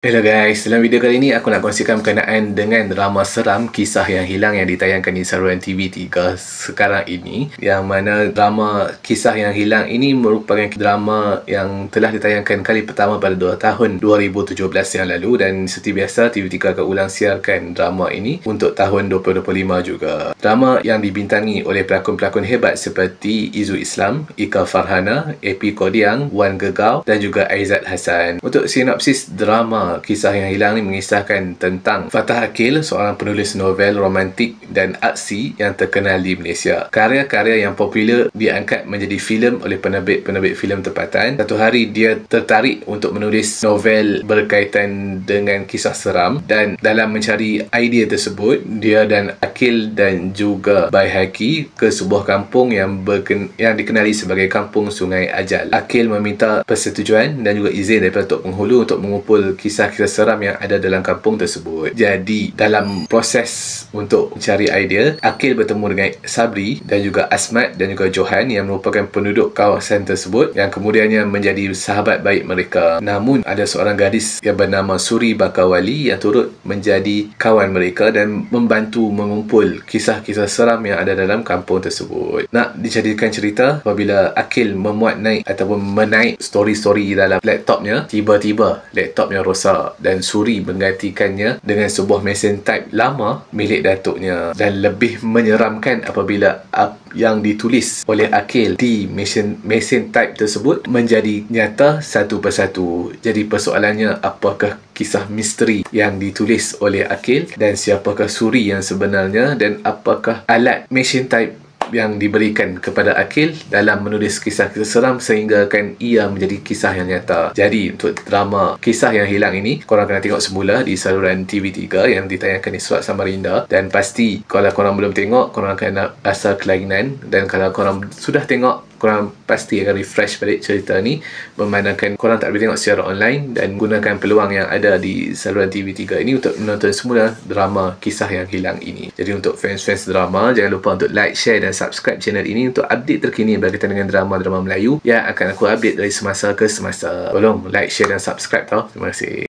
Hello guys, dalam video kali ini aku nak kongsikan berkenaan dengan drama seram Kisah Yang Hilang yang ditayangkan di saluran TV3 sekarang ini. Yang mana drama Kisah Yang Hilang ini merupakan drama yang telah ditayangkan kali pertama pada tahun 2017 yang lalu. Dan seperti biasa TV3 akan ulang siarkan drama ini untuk tahun 2025 juga. Drama yang dibintangi oleh pelakon-pelakon hebat seperti Izu Islam, Ika Farhana, AP Kodiang, Wan Gegau dan juga Aizat Hassan. Untuk sinopsis drama Kisah Yang Hilang ni mengisahkan tentang Fatah Akil, seorang penulis novel romantik dan aksi yang terkenal di Malaysia. Karya-karya yang popular diangkat menjadi filem oleh penerbit filem tempatan. Satu hari dia tertarik untuk menulis novel berkaitan dengan kisah seram, dan dalam mencari idea tersebut, dia dan Akil dan juga Baihaqi ke sebuah kampung yang dikenali sebagai Kampung Sungai Ajal. Akil meminta persetujuan dan juga izin daripada Tok Penghulu untuk mengumpul kisah seram yang ada dalam kampung tersebut. Jadi dalam proses untuk mencari idea, Akil bertemu dengan Sabri dan juga Asmat dan juga Johan yang merupakan penduduk kawasan tersebut, yang kemudiannya menjadi sahabat baik mereka. Namun ada seorang gadis yang bernama Suri Bakawali yang turut menjadi kawan mereka dan membantu mengumpul kisah-kisah seram yang ada dalam kampung tersebut. Nak dijadikan cerita, apabila Akil memuat naik ataupun menaik story-story dalam laptopnya, tiba-tiba laptopnya rosak dan Suri menggantikannya dengan sebuah mesin type lama milik datuknya. Dan lebih menyeramkan apabila yang ditulis oleh Akil di mesin type tersebut menjadi nyata satu persatu. Jadi persoalannya, apakah kisah misteri yang ditulis oleh Akil dan siapakah Suri yang sebenarnya, dan apakah alat mesin type yang diberikan kepada Akil dalam menulis kisah-kisah seram sehingga kan ia menjadi kisah yang nyata. Jadi untuk drama Kisah Yang Hilang ini, korang kena tengok semula di saluran TV3 yang ditayangkan di Selat Samarinda. Dan pasti kalau korang belum tengok, korang akan rasa kelainan. Dan kalau korang sudah tengok, korang pasti akan refresh balik cerita ni, memandangkan korang tak boleh tengok secara online. Dan gunakan peluang yang ada di saluran TV3 ini untuk menonton semula drama Kisah Yang Hilang ini. Jadi untuk fans-fans drama, jangan lupa untuk like, share dan subscribe channel ini untuk update terkini berkaitan dengan drama-drama Melayu yang akan aku update dari semasa ke semasa. Tolong like, share dan subscribe tau. Terima kasih.